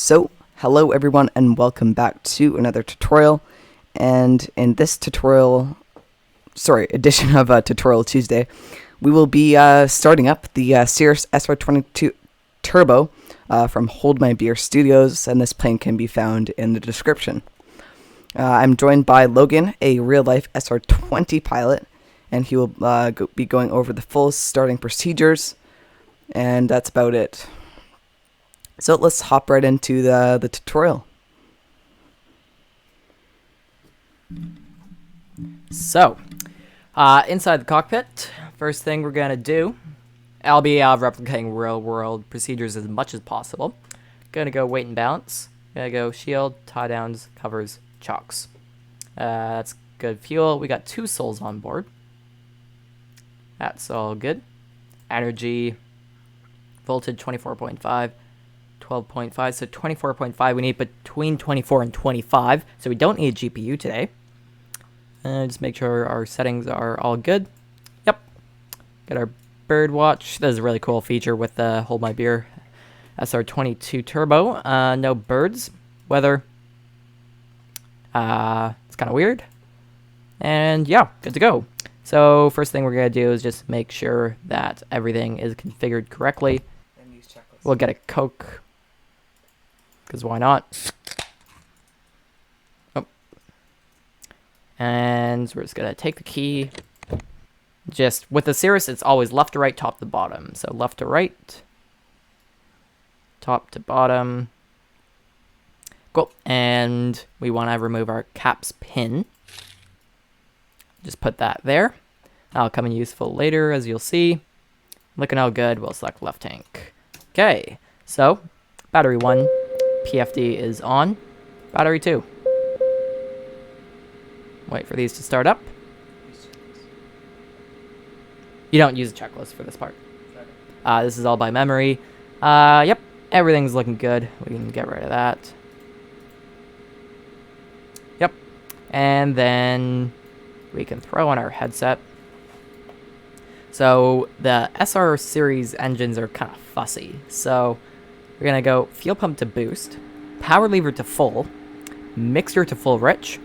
So, hello everyone and welcome back to another tutorial. And in this tutorial, edition of Tutorial Tuesday, we will be starting up the Cirrus SR22 Turbo from Hold My Beer Studios, and this plane can be found in the description. I'm joined by Logan, a real-life SR20 pilot, and he will be going over the full starting procedures, and that's about it. So let's hop right into the tutorial. So, inside the cockpit, first thing we're going to do, I'll be replicating real-world procedures as much as possible. Going to go weight and balance. Going to go shield, tie downs, covers, chocks. That's good fuel. We got 2 souls on board. That's all good. Energy, voltage 24.5. 12.5, so 24.5. We need between 24 and 25, so we don't need a GPU today. Just make sure our settings are all good. Yep. Got our bird watch. That is a really cool feature with the Hold My Beer SR22 Turbo. No birds. Weather. It's kind of weird. And yeah, good to go. So first thing we're going to do is just make sure that everything is configured correctly. We'll get a Coke, because why not? Oh. And we're just going to take the key. Just, with the Cirrus, it's always left to right, top to bottom. So left to right, top to bottom. Cool. And we want to remove our caps pin. Just put that there. That'll come in useful later, as you'll see. Looking all good, we'll select left tank. Okay, so battery 1, PFD is on. Battery 2. Wait for these to start up. You don't use a checklist for this part. This is all by memory. Yep, everything's looking good. We can get rid of that. Yep, and then we can throw on our headset. So the SR series engines are kind of fussy. So we're going to go fuel pump to boost, power lever to full, mixture to full rich,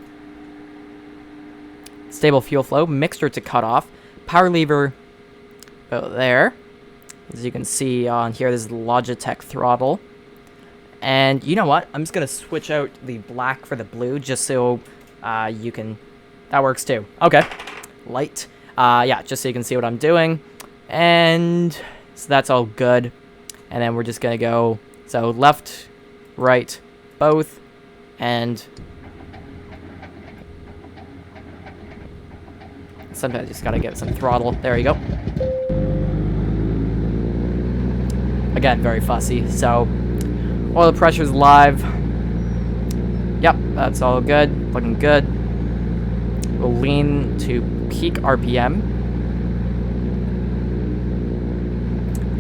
stable fuel flow, mixture to cut off, power lever about there. As you can see on here, this is the Logitech throttle. And you know what? I'm just going to switch out the black for the blue just so you can... That works too. Okay. Light. Yeah, just so you can see what I'm doing. And so that's all good. And then we're just going to go, so left, right, both, and sometimes you just got to give it some throttle. There you go. Again, very fussy. So oil pressure's live. Yep, that's all good. Looking good. We'll lean to peak RPM.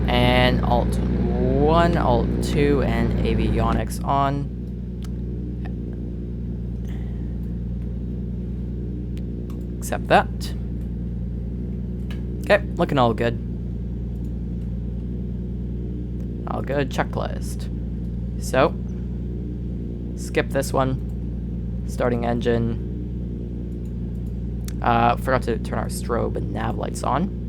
And Alt 1, Alt 2, and avionics on. Accept that. Okay, looking all good. All good, checklist. So, skip this one. Starting engine. Forgot to turn our strobe and nav lights on.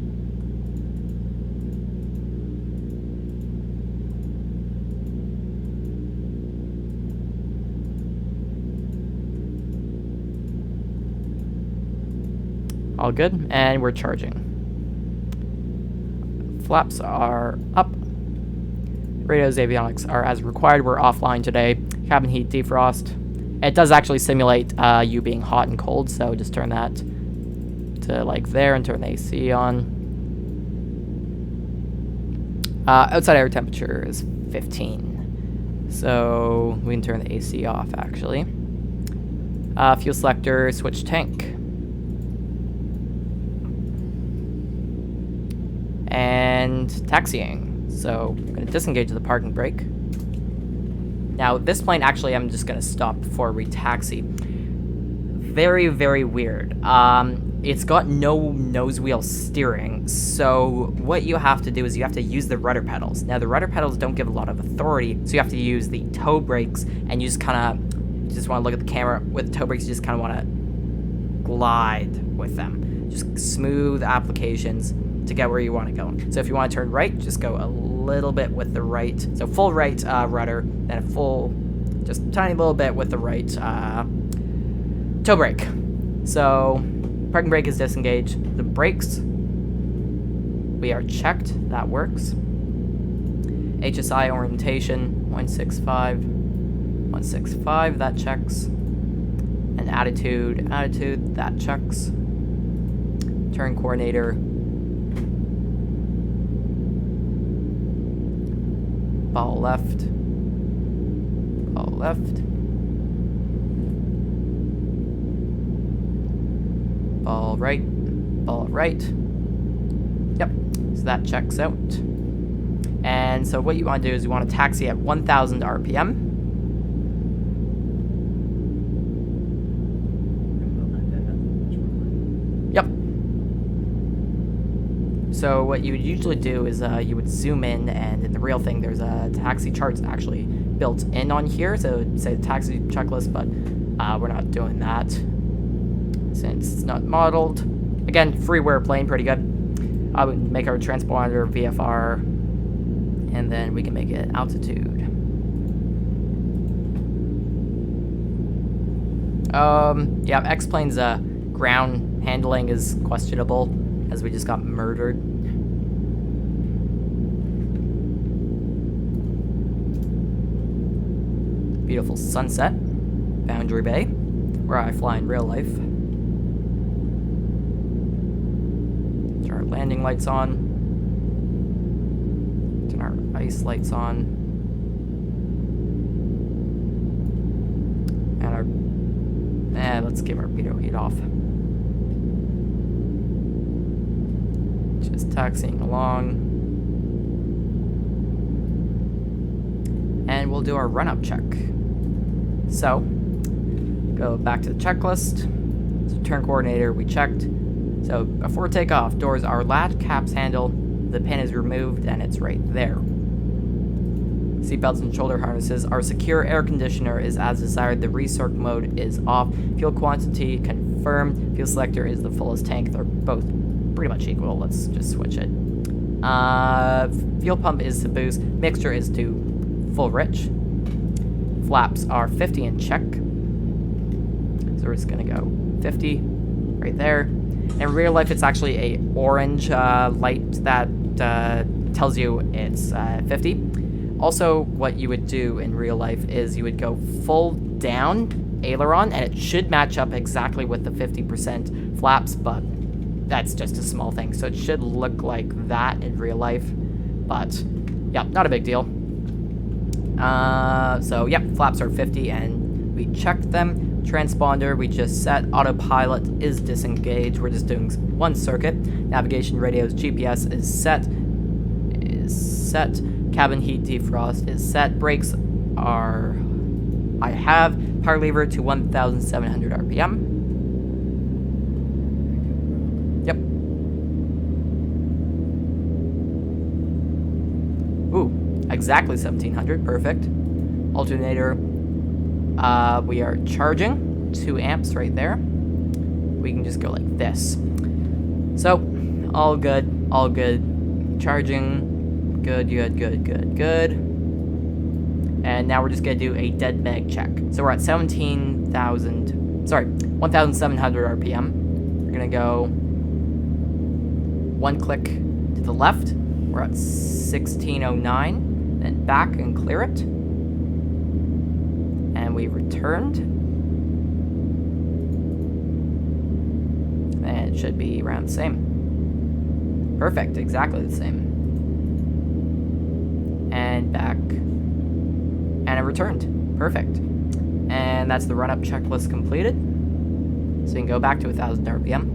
All good, and we're charging. Flaps are up. Radios, avionics are as required. We're offline today. Cabin heat, defrost. It does actually simulate you being hot and cold, so just turn that to like there and turn the AC on. Outside air temperature is 15, so we can turn the AC off actually. Fuel selector, switch tank. And taxiing. So I'm going to disengage the parking brake. Now this plane actually I'm just going to stop before we taxi. very, very weird. It's got no nose wheel steering, so what you have to do is you have to use the rudder pedals. Now, the rudder pedals don't give a lot of authority, so you have to use the toe brakes, and you just kind of just want to look at the camera with the toe brakes. You just kind of want to glide with them. Just smooth applications to get where you want to go. So if you want to turn right, just go a little bit with the right. So full right rudder, then a full, just tiny little bit with the right toe brake. So parking brake is disengaged. The brakes, we are checked. That works. HSI orientation 165, 165. That checks. And attitude, that checks. Turn coordinator. Ball left. Ball left. Ball right. Ball right. Yep. So that checks out. And so what you want to do is you want to taxi at 1,000 RPM. Yep. So what you would usually do is you would zoom in, and in the real thing, there's a taxi charts actually built in on here. So it'd say the taxi checklist, but we're not doing that since it's not modeled. Again, freeware plane, pretty good. I would make our transponder VFR, and then we can make it altitude. Yeah, X-Plane's ground handling is questionable, as we just got murdered. Beautiful sunset. Boundary Bay, where I fly in real life. Turn our landing lights on. Turn our ice lights on. And our... let's keep our pitot heat off. Just taxiing along. And we'll do our run-up check. So, go back to the checklist. So turn coordinator, we checked. So before takeoff, doors are latch, caps handle, the pin is removed, and it's right there. Seatbelts and shoulder harnesses are secure, air conditioner is as desired, the recirc mode is off, fuel quantity confirmed, fuel selector is the fullest tank, they're both pretty much equal, let's just switch it. Fuel pump is to boost, mixture is to full rich, flaps are 50 and check, so we're just gonna go 50 right there. In real life, it's actually a orange light that tells you it's 50. Also, what you would do in real life is you would go full down aileron, and it should match up exactly with the 50% flaps, but that's just a small thing. So it should look like that in real life, but yeah, not a big deal. So yeah, flaps are 50, and we checked them. Transponder we just set. Autopilot is disengaged. We're just doing one circuit. Navigation radios GPS is set. Cabin heat defrost is set. Brakes are I have. Power lever to 1,700 RPM. Yep. Ooh, exactly 1,700. Perfect. Alternator. We are charging 2 amps right there. We can just go like this. So, all good, all good. Charging, good. And now we're just gonna do a dead Meg check. So we're at 1,700 RPM. We're gonna go 1 click to the left. We're at 1609. Then back and clear it. And we returned. And it should be around the same. Perfect, exactly the same. And back. And it returned. Perfect. And that's the run-up checklist completed. So you can go back to 1,000 RPM.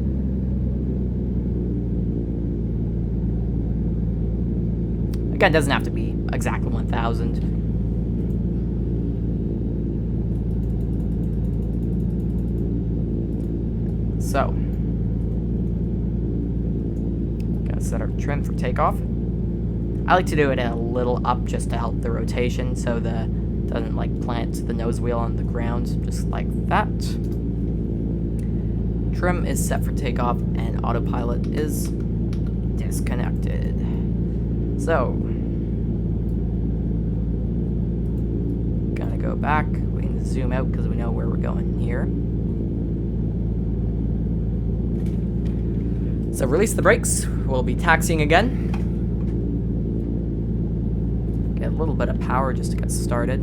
Again, it doesn't have to be exactly 1,000. So, gonna set our trim for takeoff. I like to do it a little up just to help the rotation so the doesn't like plant the nose wheel on the ground, just like that. Trim is set for takeoff and autopilot is disconnected. So, gonna go back. We can zoom out because we know where we're going here. So release the brakes. We'll be taxiing again. Get a little bit of power just to get started.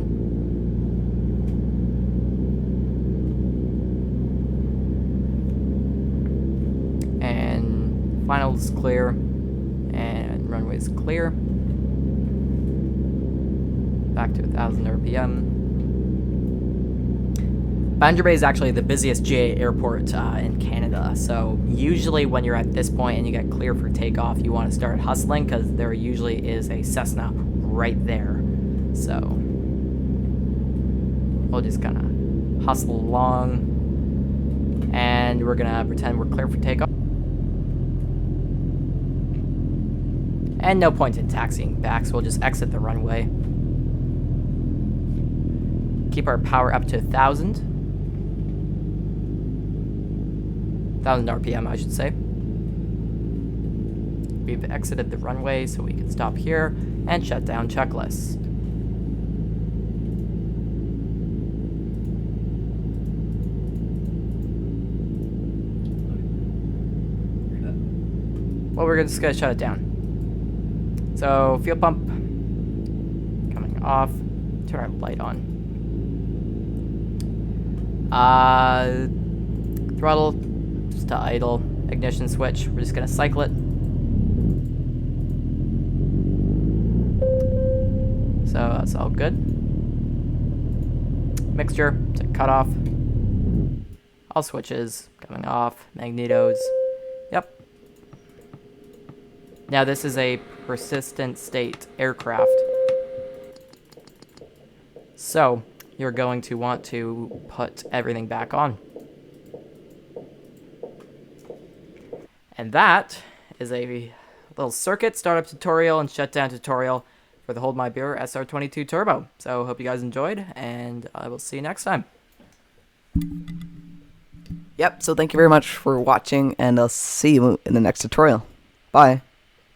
And finals clear. And runway's clear. Back to 1,000 RPM. Boundary Bay is actually the busiest GA airport in Canada, so usually when you're at this point and you get clear for takeoff, you want to start hustling because there usually is a Cessna right there. So we'll just kind of hustle along, and we're gonna pretend we're clear for takeoff. And no point in taxiing back, so we'll just exit the runway. Keep our power up to 1,000 RPM, I should say. We've exited the runway, so we can stop here and shut down checklist. Well, we're just gonna shut it down. So, fuel pump coming off. Turn our light on. Throttle just to idle. Ignition switch. We're just gonna cycle it. So that's all good. Mixture to cut off. All switches coming off. Magnetos. Yep. Now this is a persistent state aircraft. So you're going to want to put everything back on. And that is a little circuit startup tutorial and shutdown tutorial for the Hold My Beer SR22 Turbo. So hope you guys enjoyed, and I will see you next time. Yep, so thank you very much for watching, and I'll see you in the next tutorial. Bye.